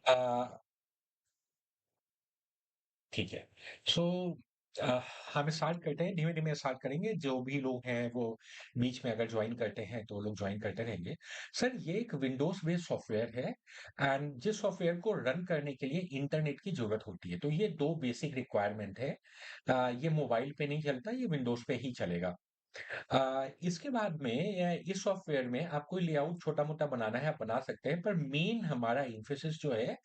अ, ठीक है। सो अ, हम स्टार्ट करते हैं, धीमे-धीमे स्टार्ट करेंगे, जो भी लोग हैं वो बीच में अगर जॉइन करते हैं, तो लोग जॉइन करते रहेंगे। सर ये एक विंडोज़ बेस्ड सॉफ्टवेयर है एंड जिस सॉफ्टवेयर को रन करने के लिए इंटरनेट की ज़रूरत होती है, तो ये 2 बेसिक रिक्वायरमेंट है। ये मोबाइल पे नहीं चलता, ये विंडोज़ पे ही चलेगा। इसके बाद में इस सॉफ्टवेयर में आपको लेआउट छोटा-मोटा बनाना है, आप बना सकते हैं, पर मेन हमारा एम्फेसिस जो है,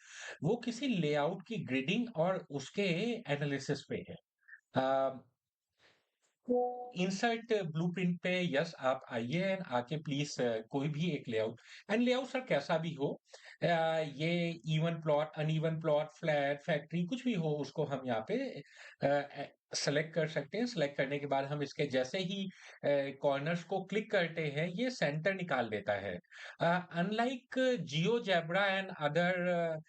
वो किसी लेआउट की ग्रिडिंग और उसके एनालिसिस पे है। अ, इंसर्ट ब्लूप्रिंट पे यस आप आइए एंड आके प्लीज कोई भी एक लेआउट एंड लेआउट सर कैसा भी हो, ये even plot uneven plot flat factory कुछ भी हो उसको हम यहाँ पे सेलेक्ट कर सकते हैं। सेलेक्ट करने के बाद हम इसके जैसे ही कॉर्नर्स को क्लिक करते हैं ये सेंटर निकाल देता है। Unlike Jio zebra and other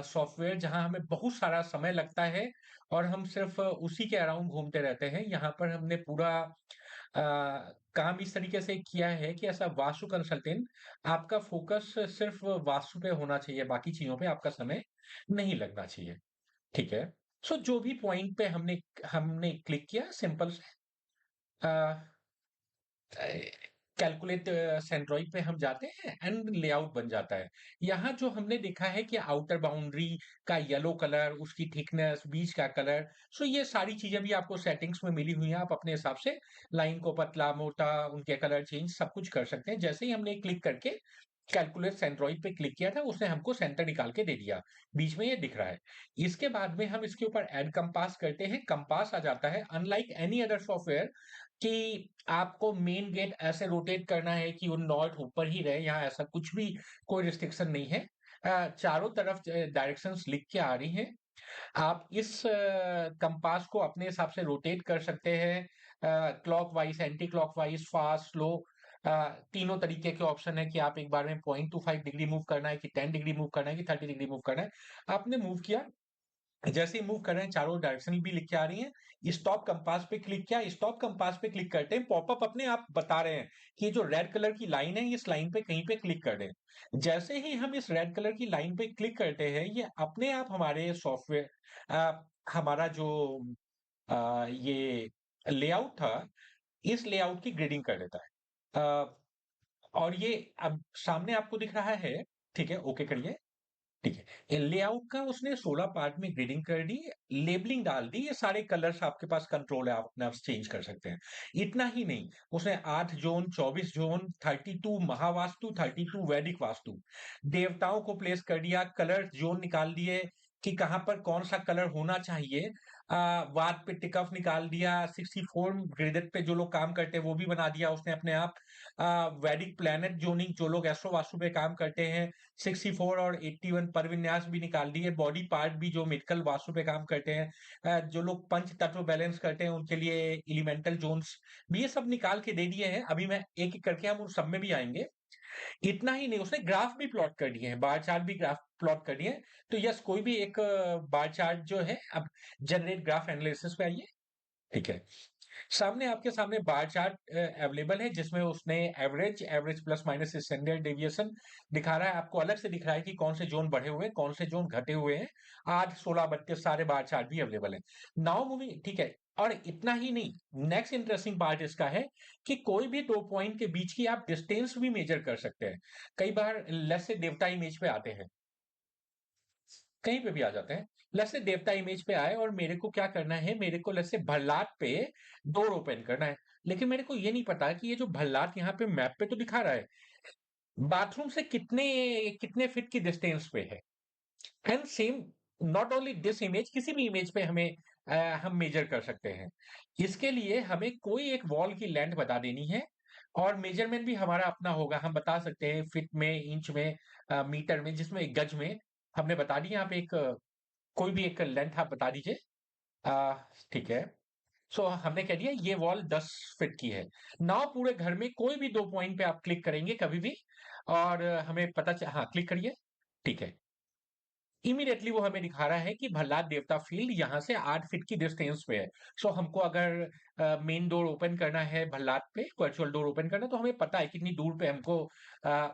software जहां हमें बहुत सारा समय लगता है और हम सिर्फ उसी के अराउंड घूमते रहते हैं। यहाँ पर हमने पूरा काम इस तरीके से किया है कि ऐसा वास्तु कंसल्टेंट आपका फोकस सिर्फ वास्तु पे होना चाहिए, बाकी चीजों पे आपका समय नहीं लगना चाहिए। ठीक है। सो जो भी पॉइंट पे हमने हमने क्लिक किया सिंपल से कैलकुलेट सेंट्रॉइड पे हम जाते हैं एंड लेआउट बन जाता है। यहाँ जो हमने देखा है कि आउटर बाउंड्री का येलो कलर, उसकी थिकनेस, बीच का कलर, सो ये सारी चीजें भी आपको सेटिंग्स में मिली हुई हैं। आप अपने हिसाब से लाइन को पतला मोटा उनके कलर चेंज सब कुछ कर सकते हैं। जैसे ही हमने क्लिक करके कैलकुलेट सेंट्रॉइड पे क्लिक किया था उसने हमको सेंटर निकाल के दे दिया। बीच में ये दिख रहा है। इसके बाद में हम इसके ऊपर ऐड कंपास करते हैं, कंपास आ जाता है। अनलाइक एनी अदर सॉफ्टवेयर कि आपको मेन गेट ऐसे रोटेट करना है कि वो नॉट ऊपर ही रहे, यहाँ ऐसा कुछ भी कोई रिस्ट्रिक्शन नहीं है। चारों तरफ डायरेक्शंस लिख के आ रही हैं। आप इस कंपास को अपने हिसाब से रोटेट कर सकते हैं, clockwise, anti clockwise, fast, slow, तीनों तरीके के ऑप्शन है कि आप एक बार में 0.25 डिग्री मूव करना है कि 10 डिग्री मूव करना है कि 30 डिग्री मूव करना है। आपने मूव किया, जैसे ही मूव कर रहे हैं चारों डायरेक्शन भी लिख के आ रही हैं। स्टॉप कंपास पे क्लिक किया, स्टॉप कंपास पे क्लिक करते हैं पॉपअप अपने आप बता रहे हैं कि ये जो रेड कलर की लाइन है इस लाइन पे कहीं पे क्लिक कर दें। जैसे ही हम इस रेड कलर की लाइन पे क्लिक करते हैं ये अपने आप हमारे सॉफ्टवेयर हमारा जो ये लेआउट था इस लेआउट की ग्रेडिंग कर देता है। और ये अब सामने आपको दिख रहा है। ठीक है, ओके करिए। ठीक है, लेआउट का उसने 16 पार्ट में ग्रेडिंग कर दी, लेबलिंग डाल दी, ये सारे कलर्स आपके पास कंट्रोल है, आप अपने आप चेंज कर सकते हैं। इतना ही नहीं, उसने 8 जोन, 24 जोन, 32 महावास्तु, 32 वैदिक वास्तु, देवताओं को प्लेस कर दिया, कलर जोन निकाल दिए कि कहां पर कौन सा कलर होना चाहिए। वाद पे टिक ऑफ निकाल दिया, 64 ग्रेडेड पे जो लोग काम करते हैं वो भी बना दिया उसने अपने आप। वैदिक प्लेनेट जोनिंग जो लोग एस्ट्रो वास्तु पे काम करते हैं 64 और 81 पर विन्यास भी निकाल दिए। बॉडी पार्ट भी जो मेडिकल वास्तु पे काम करते हैं, जो लोग पंच तत्व बैलेंस करते हैं उनके लिए एलिमेंटल जोन्स भी ये सब निकाल के दे दिए हैं। अभी मैं एक एक करके हम उन सब में भी आएंगे। इतना ही नहीं, उसने ग्राफ भी प्लॉट कर दिए हैं, बार चार्ट भी ग्राफ प्लॉट कर दिए हैं। तो यस, कोई भी एक बार चार्ट जो है अब जनरेट ग्राफ एनालिसिस पे आइए। ठीक है, सामने आपके सामने बार चार्ट अवेलेबल है जिसमें उसने average, average plus minus standard deviation दिखा रहा है। आपको अलग से दिख रहा है कि कौन से जोन बढ़े हुए हैं कौन से जोन घटे हुए हैं। 8, 16, 32 सारे बार चार्ट भी अवेलेबल है। नाउ मूविंग, ठीक है। और इतना ही नहीं, नेक्स्ट इंटरेस्टिंग पार्ट इसका है कि कोई भी दो पॉइंट के बीच की आप डिस्टेंस भी मेजर कर सकते हैं। कई बार लेट्स से देवता इमेज पे आते हैं, कहीं पे भी आ जाते हैं। लेट्स से देवता इमेज पे आए और मेरे को क्या करना है, मेरे को लेट्स से भल्लाट पे डोर ओपन करना है। लेकिन मेरे को ये नहीं पता कि ये जो भल्लाट यहाँ पे मैप पे तो दिखा रहा है बाथरूम से कितने कितने फीट की डिस्टेंस पे है। And same, not only this image, किसी भी इमेज पे हमें हम मेजर कर सकते हैं। इसके लिए हमें कोई एक वॉल की लेंथ बता देनी है और मेजरमेंट भी हमारा अपना होगा। हम बता सकते हैं फीट में, इंच में, मीटर में, जिसमें गज में हमने बता दी। यहाँ पे एक कोई भी एक लेंथ आप बता दीजिए। ठीक है। सो हमने कह दिया ये वॉल 10 फीट की है। नाउ पूरे घर में कोई भी दो पॉइंट पे आप क्लिक करेंगे कभी भी और हमें हाँ क्लिक करिए। ठीक है, इमीडिएटली वो हमें दिखा रहा है कि भल्लाद देवता फील्ड यहाँ से 8 फीट की डिस्टेंस पे है। सो हमको अगर मेन डोर ओपन करना है भल्लाद पे, वर्चुअल डोर ओपन करना है, तो हमें पता है कितनी दूर पे हमको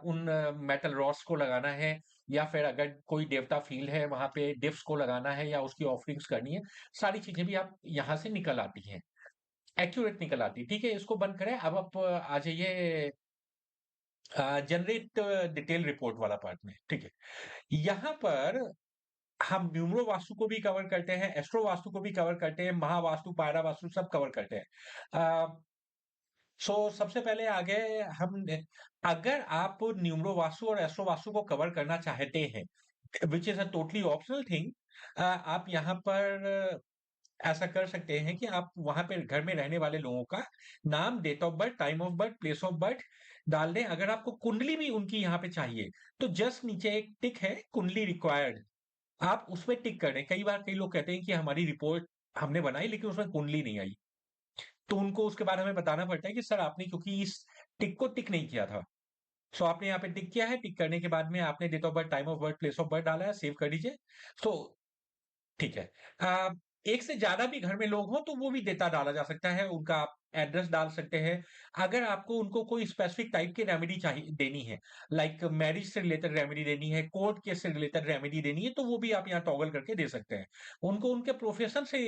उन मेटल रॉड्स को लगाना है या फिर अगर कोई देवता फील्ड है वहां पे डिफ्स को लगाना है या उसकी ऑफरिंग्स करनी है, सारी चीजें भी आप यहाँ से निकल आती हैं, एक्यूरेट निकल आती है। ठीक है, इसको बंद करें। अब आप आ जाइए जनरेट डिटेल रिपोर्ट वाला पार्ट में। ठीक है, यहाँ पर हम न्यूमरो वास्तु को भी कवर करते हैं, एस्ट्रो वास्तु को भी कवर करते हैं, महावास्तु, पायरा वास्तु सब कवर करते हैं। सो सबसे पहले आगे हम, अगर आप न्यूमरो वास्तु और एस्ट्रो वास्तु को कवर करना चाहते हैं, विच is a totally optional thing, आप यहाँ पर ऐसा कर सकते हैं कि आप वहां पे घर में रहने वाले लोगों का नाम, date of birth, time of birth, place of birth डाल दें। अगर आपको कुंडली भी उनकी यहाँ पे चाहिए तो जस्ट नीचे एक टिक है, कुंडली रिक्वायर्ड, आप उसमें टिक कर दें। कई बार कई लोग कहते हैं कि हमारी रिपोर्ट हमने बनाई लेकिन उसमें कुंडली नहीं आई, तो उनको उसके बाद हमें बताना पड़ता है कि सर आपने क्योंकि इस टिक को टिक नहीं किया था। सो आपने यहाँ पे टिक किया है, टिक करने के बाद में आपने date of birth, time of birth, place of birth डाला है, सेव कर दीजिए। सो ठीक है। एक से ज्यादा भी घर में लोग हों तो वो भी डेटा डाला जा सकता है, उनका आप एड्रेस डाल सकते हैं। अगर आपको उनको कोई स्पेसिफिक टाइप की रेमेडी चाहिए देनी है, लाइक मैरिज से रिलेटेड रेमेडी देनी है, कोर्ट केस से रिलेटेड रेमेडी देनी है, तो वो भी आप यहाँ टॉगल करके दे सकते हैं। उनको उनके प्रोफेशन से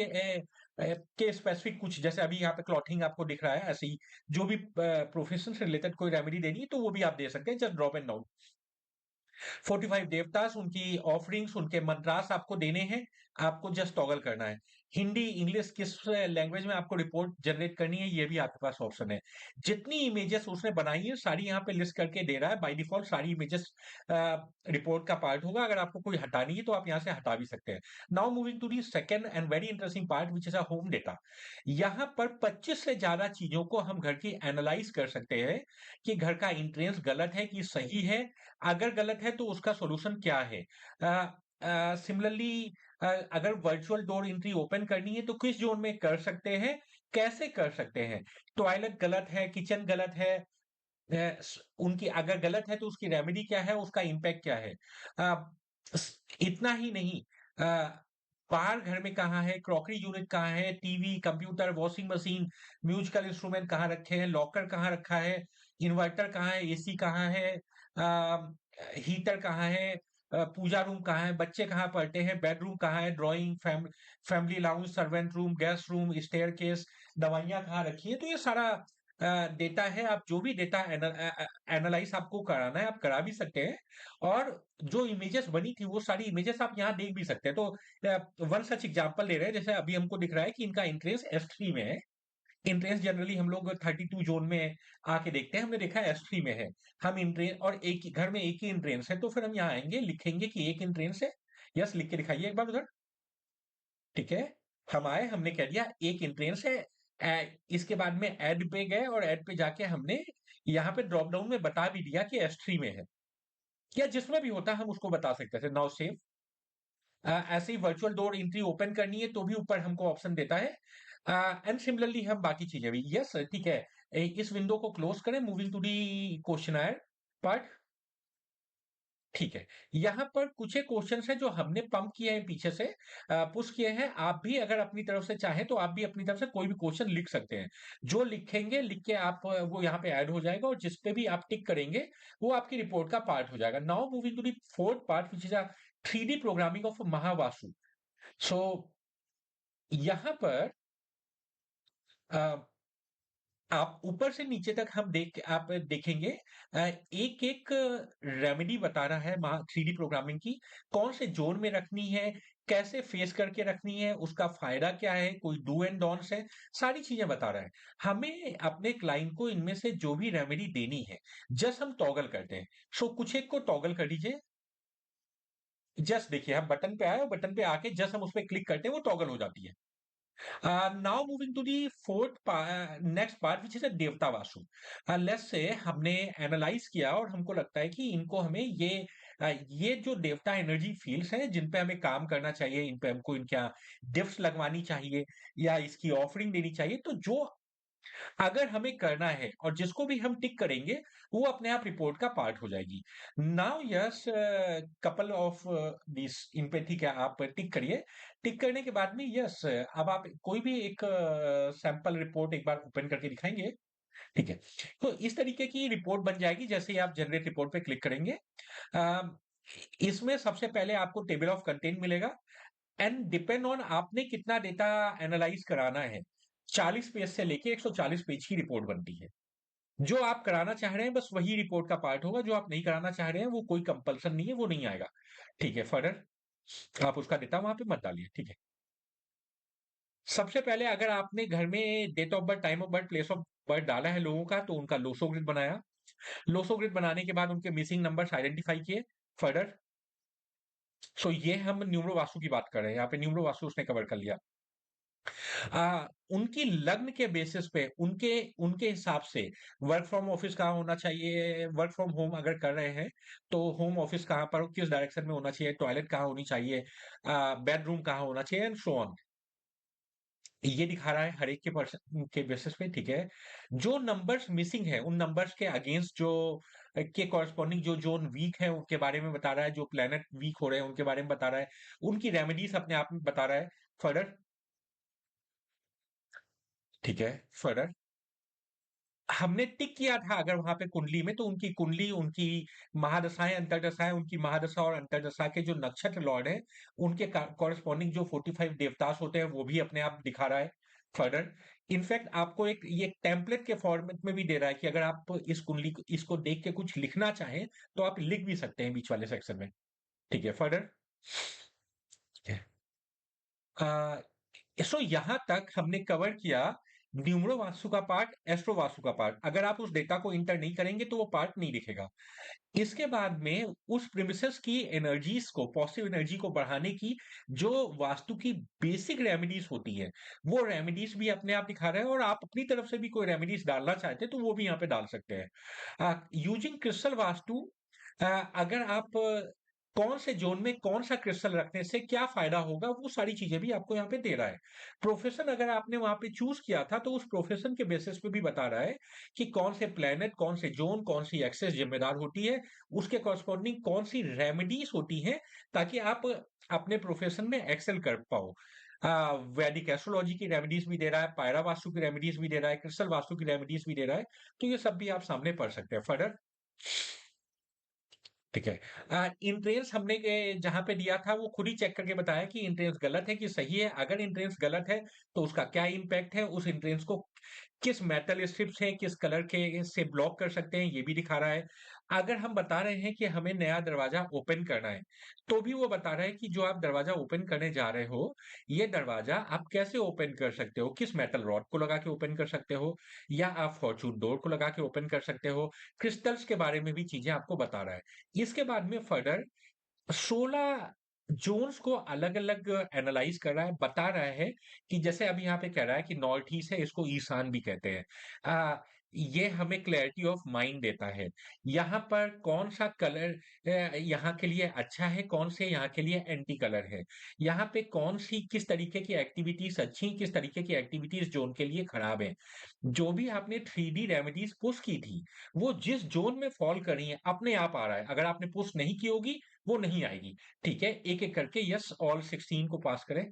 के स्पेसिफिक कुछ, जैसे अभी यहाँ पे क्लॉथिंग आपको दिख रहा है, ऐसे ही जो भी प्रोफेशन से रिलेटेड कोई रेमेडी देनी है तो वो भी आप दे सकते हैं, जस्ट ड्रॉप एंड डाउन। 45 देवतास, उनकी ऑफरिंग्स, उनके मंत्रास आपको देने हैं, आपको जस्ट टॉगल करना है। हिंदी, इंग्लिश किस लैंग्वेज में आपको रिपोर्ट जनरेट करनी है, ये भी आपके पास ऑप्शन है। जितनी इमेजेस उसने बनाई है सारी यहाँ पे लिस्ट करके दे रहा है, बाय डिफॉल्ट सारी इमेजेस रिपोर्ट का पार्ट होगा। अगर आपको कोई हटानी है तो आप यहाँ से हटा भी सकते हैं। Now moving to the second and very interesting part which is a home data. यहाँ पर 25 से ज्यादा चीजों को हम घर की एनालाइज कर सकते हैं कि घर का इंट्रेंस गलत है कि सही है, अगर गलत है तो उसका सॉल्यूशन क्या है। सिमिलरली अगर वर्चुअल डोर एंट्री ओपन करनी है तो किस जोन में कर सकते हैं, कैसे कर सकते हैं। टॉयलेट गलत है, किचन गलत है, उनकी अगर गलत है तो उसकी रेमेडी क्या है, उसका इम्पैक्ट क्या है। इतना ही नहीं, बाहर घर में कहाँ है, क्रॉकरी यूनिट कहाँ है, TV, computer, washing machine, musical instrument कहाँ रखे हैं, लॉकर कहाँ रखा है, इन्वर्टर कहाँ है, एसी कहाँ है, हीटर कहाँ है, पूजा रूम कहाँ है, बच्चे कहाँ पढ़ते हैं, बेडरूम कहाँ है, drawing, family lounge, servant room, guest room, staircase, दवाइयाँ कहाँ रखी है। तो ये सारा डेटा है। आप जो भी डेटा एनालाइज आपको कराना है आप करा भी सकते हैं, और जो इमेजेस बनी थी वो सारी इमेजेस आप यहाँ देख भी सकते हैं। तो वन सच एग्जांपल ले रहे हैं, जैसे अभी हमको दिख रहा है कि इनका इंट्रेंस S3 में है। इंट्रेंस जनरली हम लोग 32 जोन में आके देखते हैं, हमने देखा S3 में है। हम इंट्रेंस, और एक ही घर में एक ही इंट्रेंस है, तो फिर हम यहाँ आएंगे, लिखेंगे कि एक इंट्रेंस है। यस, लिख के दिखाइए एक बार उधर। ठीक है, हम आए, हमने कह दिया एक इंट्रेंस है। इसके बाद में ऐड पे गए और ऐड पे जाके हमने यहाँ पे ड्रॉप डाउन में बता भी दिया कि S3 में है, या जिसमें भी होता हम उसको बता सकते थे। नाउ सेव, ऐसे ही वर्चुअल डोर एंट्री ओपन करनी है तो भी ऊपर हमको ऑप्शन देता है। एंड सिमिलरली हम बाकी चीजें भी, यस ठीक है। इस विंडो को क्लोज करें, moving to the question part. ठीक है, यहाँ पर कुछ एक क्वेश्चंस हैं जो हमने पंप किए हैं पीछे से, पुश किए हैं। आप भी अगर अपनी तरफ से चाहें तो आप भी अपनी तरफ से कोई भी क्वेश्चन लिख सकते हैं। जो लिखेंगे, लिख के आप वो यहाँ पे ऐड हो जाएगा, और जिस पे भी आप टिक करेंगे वो आपकी रिपोर्ट का पार्ट हो जाएगा। Now moving to the fourth part which is a 3D programming of Mahavastu. So यहाँ पर आप ऊपर से नीचे तक हम आप देखेंगे, एक एक रेमेडी बता रहा है 3D प्रोग्रामिंग की, कौन से जोन में रखनी है, कैसे फेस करके रखनी है, उसका फायदा क्या है, कोई डू एंड डॉन्ट्स है, सारी चीजें बता रहा है। हमें अपने क्लाइंट को इनमें से जो भी रेमेडी देनी है जस्ट हम टॉगल करते हैं। सो कुछ एक को टॉगल कर दीजिए। जस्ट देखिए, हम बटन पे आए, बटन पे आके जस्ट हम उस पर क्लिक करते हैं, वो टॉगल हो जाती है। Now moving to the fourth next part which is a Devta Vastu. Let's say हमने एनालाइज किया और हमको लगता है कि इनको हमें ये जो देवता एनर्जी फील्ड्स हैं जिन पे हमें काम करना चाहिए, इन पे हमको इनका डिफ्ट लगवानी चाहिए या इसकी ऑफरिंग देनी चाहिए, तो जो अगर हमें करना है और जिसको भी हम टिक करेंगे वो अपने आप रिपोर्ट का पार्ट हो जाएगी। Now yes, couple of this in पे ठीक है, आप टिक करिए। टिक करने के बाद में यस, अब आप कोई भी एक सैंपल रिपोर्ट एक बार ओपन करके दिखाएंगे। ठीक है, तो इस तरीके की रिपोर्ट बन जाएगी जैसे ही आप जनरेट रिपोर्ट पे क्लिक करेंगे। इसमें सबसे पहले आपको टेबल ऑफ कंटेंट मिलेगा एंड डिपेंड ऑन आपने कितना डेटा एनालाइज कराना है। 40 पेज से लेके 140 पेज की रिपोर्ट बनती है। जो आप कराना चाह रहे हैं बस वही रिपोर्ट का पार्ट होगा, जो आप नहीं कराना चाह रहे हैं वो कोई कंपल्सन नहीं है, वो नहीं आएगा। ठीक है, फर्दर आप उसका डेटा वहां पे मत डालिए। ठीक है, सबसे पहले अगर आपने घर में date of birth, time of birth, place of birth डाला है लोगों का, तो उनका लोसो ग्रिड बनाया। लोसो ग्रिड बनाने के बाद उनके मिसिंग नंबर्स आइडेंटिफाई किए। फर्दर सो ये हम न्यूमरो वास्तु की बात कर रहे हैं, यहाँ पे न्यूमरो वास्तु उसने कवर कर लिया। उनकी लग्न के बेसिस पे उनके उनके हिसाब से वर्क फ्रॉम ऑफिस कहाँ होना चाहिए, वर्क फ्रॉम होम अगर कर रहे हैं तो होम ऑफिस कहाँ पर किस डायरेक्शन में होना चाहिए, टॉयलेट कहाँ होनी चाहिए, बेडरूम कहाँ होना चाहिए एंड सो ऑन। ये दिखा रहा है हर एक के पर्सन के बेसिस पे। ठीक है, जो नंबर्स मिसिंग है उन नंबर्स के अगेंस्ट जो के कॉरेस्पॉन्डिंग जो जोन वीक है उनके बारे में बता रहा है, जो प्लेनेट वीक हो रहे हैं उनके बारे में बता रहा है, उनकी रेमेडीज अपने आप में बता रहा है। फर्दर ठीक है, फर्दर हमने टिक किया था अगर वहां पे कुंडली में, तो उनकी कुंडली, उनकी महादशाएं अंतरदशाएं, उनकी महादशा और अंतरदशा के जो नक्षत्र लॉर्ड है उनके कॉरेस्पॉन्डिंग जो 45 देवतास होते हैं वो भी अपने आप दिखा रहा है। फर्दर इनफैक्ट आपको एक ये टेम्पलेट के फॉर्मेट में भी दे रहा है कि अगर आप इस कुंडली को इसको देख के कुछ लिखना चाहें तो आप लिख भी सकते हैं बीच वाले सेक्शन में। ठीक है, फर्दर सो यहां तक हमने कवर किया न्यूमरो वास्तु का पार्ट, एस्ट्रो वास्तु का पार्ट। अगर आप उस डेटा को इंटर नहीं करेंगे तो वो पार्ट नहीं दिखेगा। इसके बाद में उस प्रिमिसेस की एनर्जीज को, पॉजिटिव एनर्जी को बढ़ाने की जो वास्तु की बेसिक रेमेडीज होती है, वो रेमेडीज भी अपने आप दिखा रहे हैं, और आप अपनी तरफ से भी कोई रेमेडीज डालना चाहते हैं तो वो भी यहाँ पे डाल सकते हैं यूजिंग क्रिस्टल वास्तु। अगर आप कौन से जोन में कौन सा क्रिस्टल रखने से क्या फायदा होगा वो सारी चीजें भी आपको यहाँ पे दे रहा है। प्रोफेशन अगर आपने वहां पे चूज किया था तो उस प्रोफेशन के बेसिस पे भी बता रहा है कि कौन से प्लेनेट, कौन से जोन, कौन सी एक्सेस जिम्मेदार होती है, उसके कॉरस्पॉन्डिंग कौन सी रेमेडीज होती हैं ताकि आप अपने प्रोफेशन में एक्सेल कर पाओ। वैदिक एस्ट्रोलॉजी की रेमेडीज भी दे रहा है, पायरा वास्तु की रेमेडीज भी दे रहा है, क्रिस्टल वास्तु की रेमेडीज भी दे रहा है। तो ये सब भी आप सामने पढ़ सकते हैं। फर्दर ठीक है, इंट्रेंस हमने जहां पे दिया था वो खुद ही चेक करके बताया कि इंट्रेंस गलत है कि सही है। अगर इंट्रेंस गलत है तो उसका क्या इंपैक्ट है, उस इंट्रेंस को किस मेटल स्ट्रिप से, किस कलर के से ब्लॉक कर सकते हैं, ये भी दिखा रहा है। अगर हम बता रहे हैं कि हमें नया दरवाजा ओपन करना है तो भी वो बता रहा है कि जो आप दरवाजा ओपन करने जा रहे हो, ये दरवाजा आप कैसे ओपन कर सकते हो, किस मेटल रॉड को लगा के ओपन कर सकते हो, या आप फॉर्चून डोर को लगा के ओपन कर सकते हो। क्रिस्टल्स के बारे में भी चीजें आपको बता रहा है। इसके बाद में फर्दर 16 जोन्स को अलग-अलग एनालाइज कर रहा है, बता रहा है कि जैसे अभी यहाँ पे कह रहा है कि नॉर्थ ईस्ट है, इसको ईशान भी कहते हैं। ये हमें क्लैरिटी ऑफ माइंड देता है। यहाँ पर कौन सा कलर यहाँ के लिए अच्छा है, कौन से यहाँ के लिए एंटी कलर है। यहाँ पे कौन सी किस तरीके की एक्टिविटीज अच्छी, किस तरीके की एक्टिविटीज जोन के लिए खराब है। जो भी आपने 3D रेमेडीज पुश की थी, वो जिस जोन में फॉल कर रही है अपने आप आ रहा है। अगर आपने पुश नहीं की होगी वो नहीं आएगी। ठीक है, एक एक करके यस ऑल 16 को पास करें,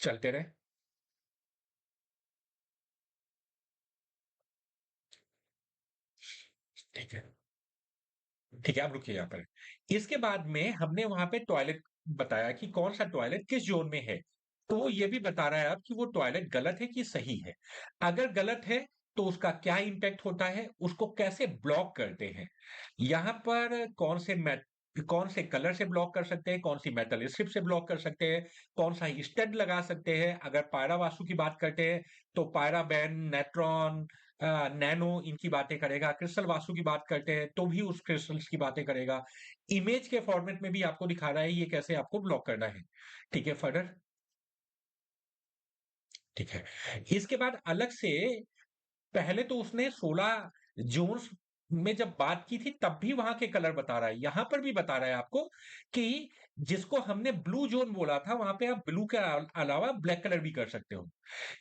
चलते रहे। ठीक है, ठीक है, आप रुकिए यहाँ पर। इसके बाद में हमने वहां पे टॉयलेट बताया कि कौन सा टॉयलेट किस जोन में है। तो वो ये भी बता रहा है अब कि वो टॉयलेट गलत है कि सही है। अगर गलत है तो उसका क्या इंपैक्ट होता है, उसको कैसे ब्लॉक करते हैं। यहाँ पर कौन से कलर से ब्लॉक कर सकते हैं, कौन सी मेटल स्ट्रिप से ब्लॉक कर सकते हैं, कौन सा स्टड लगा सकते हैं। अगर पायरा वास्तु की बात करते हैं तो पायरा बैंड, नेट्रॉन, नैनो, इनकी बातें करेगा। क्रिस्टल वास्तु की बात करते हैं तो भी उस क्रिस्टल्स की बातें करेगा। इमेज के फॉर्मेट में भी आपको दिखा रहा है ये कैसे आपको ब्लॉक करना है। ठीक है, फर्दर ठीक है। इसके बाद अलग से पहले तो उसने 16 जोन्स में जब बात की थी तब भी वहां के कलर बता रहा है, यहां पर भी बता रहा है आपको कि जिसको हमने ब्लू जोन बोला था वहां पे आप ब्लू के अलावा ब्लैक कलर भी कर सकते हो।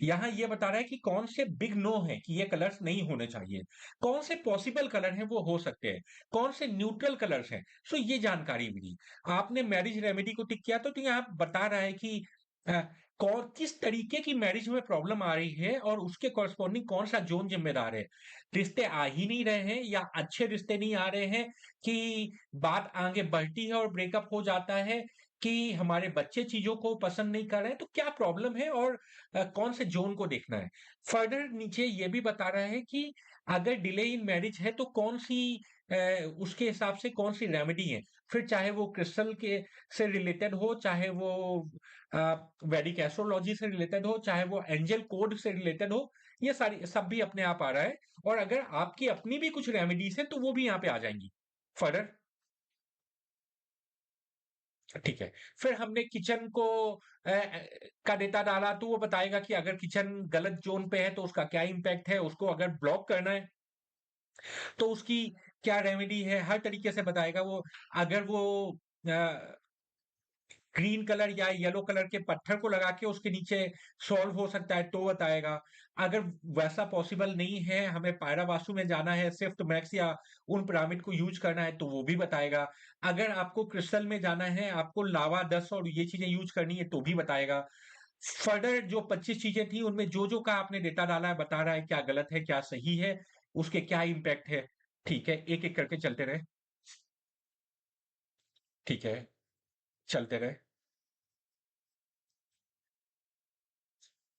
यहां ये बता रहा है कि कौन से बिग नो है कि ये कलर्स नहीं होने चाहिए, कौन से पॉसिबल कलर हैं वो हो सकते हैं, कौन से न्यूट्रल कलर्स हैं। सो ये जानकारी भी दी। आपने मैरिज रेमेडी को टिक किया तो यहाँ बता रहा है कि कौन किस तरीके की मैरिज में प्रॉब्लम आ रही है और उसके कॉरस्पॉन्डिंग कौन सा जोन जिम्मेदार है। रिश्ते आ ही नहीं रहे हैं या अच्छे रिश्ते नहीं आ रहे हैं कि बात आगे बढ़ती है और ब्रेकअप हो जाता है कि हमारे बच्चे चीजों को पसंद नहीं कर रहे हैं, तो क्या प्रॉब्लम है और कौन से जोन को देखना है। फर्दर नीचे ये भी बता रहा है कि अगर डिले इन मैरिज है तो कौन सी उसके हिसाब से कौन सी रेमेडी है। फिर चाहे वो क्रिस्टल के से रिलेटेड हो, चाहे वो वैदिक एस्ट्रोलॉजी से रिलेटेड हो, चाहे वो एंजल कोड से रिलेटेड हो, ये सारी सब भी अपने आप आ रहा है। और अगर आपकी अपनी भी कुछ रेमेडीज है तो वो भी यहाँ पे आ जाएंगी फर्दर। ठीक है। फिर हमने किचन को का डेटा डाला तो वो बताएगा कि अगर किचन गलत जोन पे है तो उसका क्या इंपैक्ट है, उसको अगर ब्लॉक करना है तो उसकी क्या रेमेडी है, हर तरीके से बताएगा वो। अगर वो ग्रीन कलर या येलो कलर के पत्थर को लगा के उसके नीचे सॉल्व हो सकता है तो बताएगा। अगर वैसा पॉसिबल नहीं है, हमें पायरा वास्तु में जाना है, स्विफ्ट मैक्स या उन पिरामिड को यूज करना है तो वो भी बताएगा। अगर आपको क्रिस्टल में जाना है, आपको लावा दस और ये चीजें यूज करनी है तो भी बताएगा। फर्दर जो 25 चीजें थी उनमें जो जो का आपने डेटा डाला है बता रहा है क्या गलत है क्या सही है, उसके क्या इम्पैक्ट है। ठीक है, एक एक करके चलते रहे। ठीक है, चलते रहे।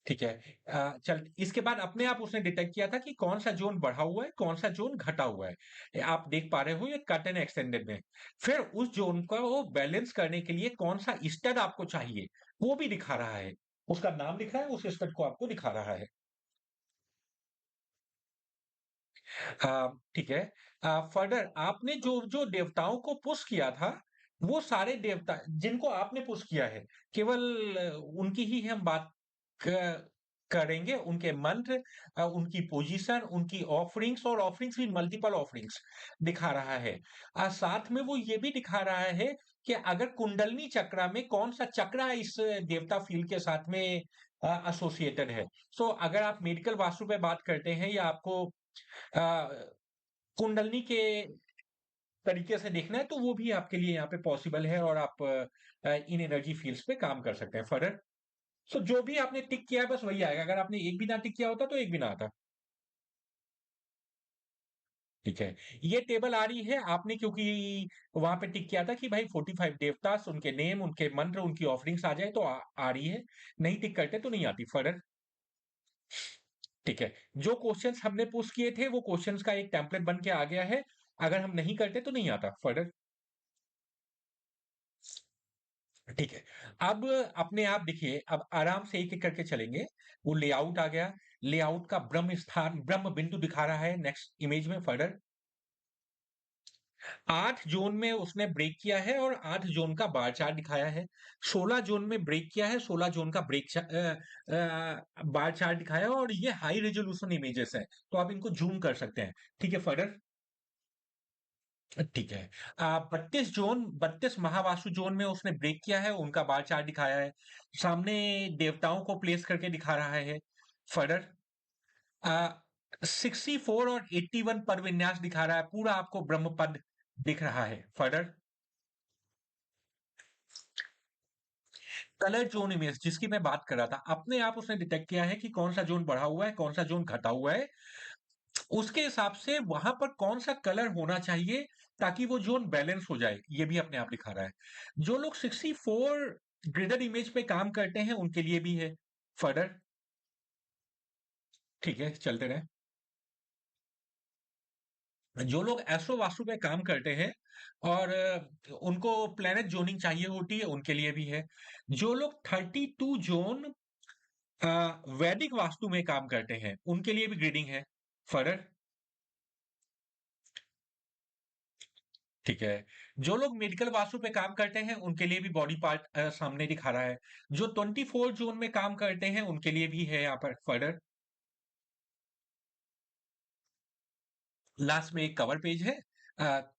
ठीक है। चल इसके बाद अपने आप उसने डिटेक्ट किया था कि कौन सा जोन बढ़ा हुआ है, कौन सा जोन घटा हुआ है। आप देख पा रहे हो ये कट एंड एक्सटेंडेड में। फिर उस जोन को वो बैलेंस करने के लिए कौन सा स्टड आपको चाहिए वो भी दिखा रहा है। उसका नाम लिखा है, उस स्टड को आपको दिखा रहा है। ठीक है। फर्दर आपने जो जो देवताओं को पुश किया था, वो सारे देवता जिनको आपने पुश किया है, केवल उनकी ही हम बात क करेंगे। उनके मंत्र, उनकी पोजीशन, उनकी ऑफरिंग्स और ऑफरिंग्स भी मल्टीपल ऑफरिंग्स दिखा रहा है। साथ में वो ये भी दिखा रहा है कि अगर कुंडलिनी चक्रा में कौन-सा चक्रा इस देवता फील्ड के साथ में एसोसिएटेड है। सो अगर आप मेडिकल वास्तु पे बात करते हैं या आपको अ, कुंडलिनी के तरीके से देखना है तो वो भी आपके लिए यहाँ पे पॉसिबल है और आप इन एनर्जी फील्ड्स पे काम कर सकते हैं फर्दर। सो जो भी आपने टिक किया है बस वही आएगा। अगर आपने एक भी ना टिक किया होता तो एक भी ना आता। ठीक है। ये टेबल आ रही है आपने क्योंकि वहां पे टिक किया था कि भाई 45 देवतास, उनके नेम, उनके मंत्र, उनकी ऑफरिंग्स आ जाए तो आ रही है। नहीं टिक करते तो नहीं आती फर्दर। ठीक है। जो क्वेश्चंस हमने पुश किए थे वो क्वेश्चंस का एक टेम्पलेट बन के आ गया है। अगर हम नहीं करते तो नहीं आता फर्दर। ठीक है। अब अपने आप देखिए, अब आराम से एक-एक करके चलेंगे। वो लेआउट आ गया। लेआउट का ब्रह्म स्थान, ब्रह्म बिंदु दिखा रहा है नेक्स्ट इमेज में फर्दर। 8 जोन में उसने ब्रेक किया है और 8 जोन का बार चार्ट दिखाया है। 16 जोन में ब्रेक किया है, 16 जोन का बार चार्ट दिखाया है और ये हाई रेज़ोल्यूशन इमेजेस हैं, तो आप इनको ज़ूम कर सकते हैं। ठीक है फर्दर? ठीक है। 32 जोन, 32 महावास्तु जोन में उसने ब्रेक किया है, उनका बार चार्ट दिखाया है। सामने देवताओं को प्लेस करके दिखा रहा है। फर्दर 64 और 81 पद विन्यास दिखा रहा है, पूरा आपको ब्रह्म पद दिख रहा है। फर्दर कलर जोन इमेज जिसकी मैं बात कर रहा था, अपने आप उसने डिटेक्ट किया है कि कौन सा जोन बढ़ा हुआ है, कौन सा जोन घटा हुआ है। उसके हिसाब से वहां पर कौन सा कलर होना चाहिए ताकि वो जोन बैलेंस हो जाए, ये भी अपने आप दिखा रहा है। जो लोग 64 ग्रिडेड इमेज पे काम करते हैं उनके लिए भी है। फर्दर ठीक है, चलते रहे। जो लोग एस्ट्रो वास्तु पे काम करते हैं और उनको प्लेनेट जोनिंग चाहिए होती है उनके लिए भी है। जो लोग 32 जोन वैदिक वास्तु में काम करते हैं उनके लिए भी ग्रीडिंग है। फर्दर ठीक है। जो लोग मेडिकल वास्तु पे काम करते हैं उनके लिए भी बॉडी पार्ट सामने दिखा रहा है। जो 24 जोन में काम करते हैं उनके लिए भी है यहाँ पर फर्दर। लास्ट में एक कवर पेज है।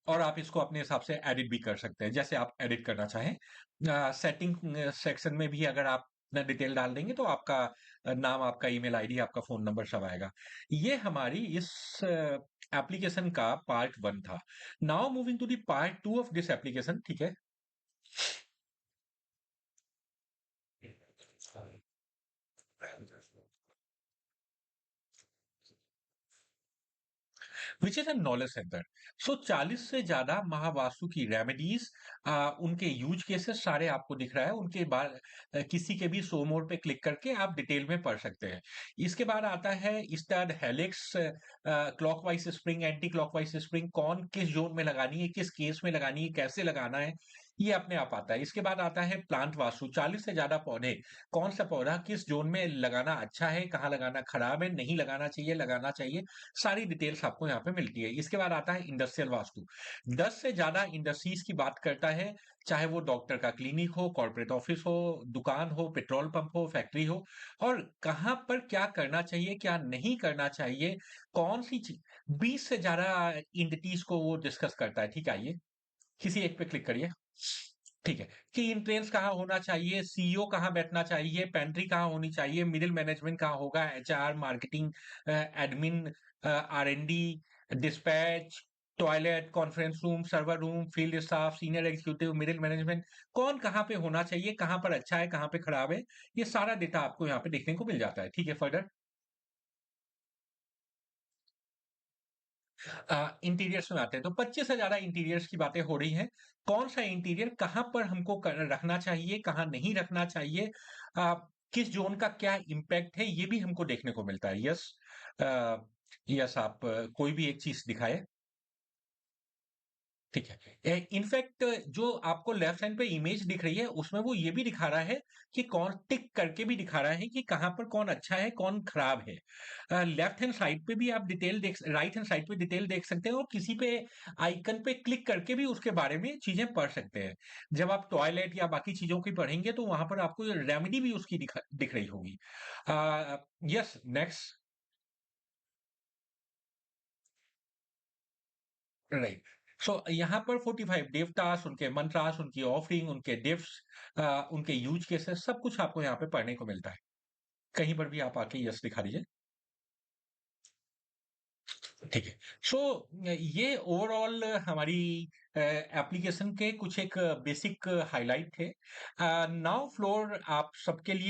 और आप इसको अपने हिसाब से एडिट भी कर सकते हैं जैसे आप एडिट करना चाहें। सेटिंग सेक्शन में भी अगर आप अपना डिटेल डाल देंगे तो आपका नाम, आपका ईमेल आईडी, आपका फोन नंबर सब आएगा। ये हमारी इस एप्लीकेशन का पार्ट वन था। Now moving to the part two of this application. ठीक है। Which is a knowledge centre. So 40 से ज्यादा महावास्तु की रेमेडीज, उनके यूज केसेस सारे आपको दिख रहा है। उनके बाद किसी के भी शो मोड पे क्लिक करके आप डिटेल में पढ़ सकते हैं। इसके बाद आता है stud helix, clockwise spring, anti clockwise spring, कौन किस जोन में लगानी है, किस केस में लगानी है, कैसे लगाना है, ये अपने आप आता है। इसके बाद आता है प्लांट वास्तु, 40 से ज्यादा पौधे, कौन सा पौधा किस जोन में लगाना अच्छा है, कहाँ लगाना खराब है, नहीं लगाना चाहिए, लगाना चाहिए, सारी डिटेल्स आपको यहाँ पे मिलती है। इसके बाद आता है इंडस्ट्रियल वास्तु, 10 से ज्यादा इंडस्ट्रीज की बात करता है, चाहे वो डॉक्टर का क्लिनिक हो, कॉर्पोरेट ऑफिस हो, दुकान हो, पेट्रोल पंप हो, फैक्ट्री हो, और कहाँ पर क्या करना चाहिए, क्या नहीं करना चाहिए, कौन सी चीज, 20 से ज्यादा इंटिटीज को वो डिस्कस करता है। ठीक है, आइए किसी एक पे क्लिक करिए। ठीक है, कि इंट्रेंस कहाँ होना चाहिए, सीईओ कहाँ बैठना चाहिए, पेंट्री कहाँ होनी चाहिए, मिडिल मैनेजमेंट कहाँ होगा, HR, marketing, admin, R and D, dispatch, toilet, conference room, server room, field staff, senior executive, middle management, कौन कहाँ पे होना चाहिए, कहाँ पर अच्छा है, कहाँ पे खराब है, ये सारा डेटा आपको यहाँ पे देखने को मिल जाता है। ठीक है, फर्दर इंटीरियर्स में आते हैं, तो 25 से ज्यादा इंटीरियर्स की बातें हो रही हैं। कौन सा इंटीरियर कहाँ पर हमको रखना चाहिए, कहाँ नहीं रखना चाहिए, आ, किस जोन का क्या इम्पैक्ट है, ये भी हमको देखने को मिलता है। यस, यस, आप कोई भी एक चीज दिखाए। ठीक है, इनफैक्ट जो आपको लेफ्ट हैंड पे इमेज दिख रही है, उसमें वो ये भी दिखा रहा है कि कौन, टिक करके भी दिखा रहा है कि कहाँ पर कौन अच्छा है, कौन खराब है। लेफ्ट हैंड साइड पे भी आप डिटेल देख, राइट हैंड साइड पे डिटेल देख सकते हैं, और किसी पे आइकन पे क्लिक करके भी उसके बारे में चीजें पढ़ सकते हैं। जब आप टॉयलेट या बाकी चीजों की पढ़ेंगे तो वहां पर आपको रेमेडी भी उसकी दिख रही होगी। Yes, next. राइट। सो यहाँ पर 45 देवतास, उनके मंत्रास, उनकी ऑफरिंग, उनके गिफ्ट्स, उनके यूज केसेस, सब कुछ आपको यहाँ पे पढ़ने को मिलता है। कहीं पर भी आप आके यस दिखा दीजिए। ठीक है। सो ये ओवरऑल हमारी एप्लीकेशन के कुछ एक बेसिक हाइलाइट थे। नाउ फ्लोर आप सबके लिए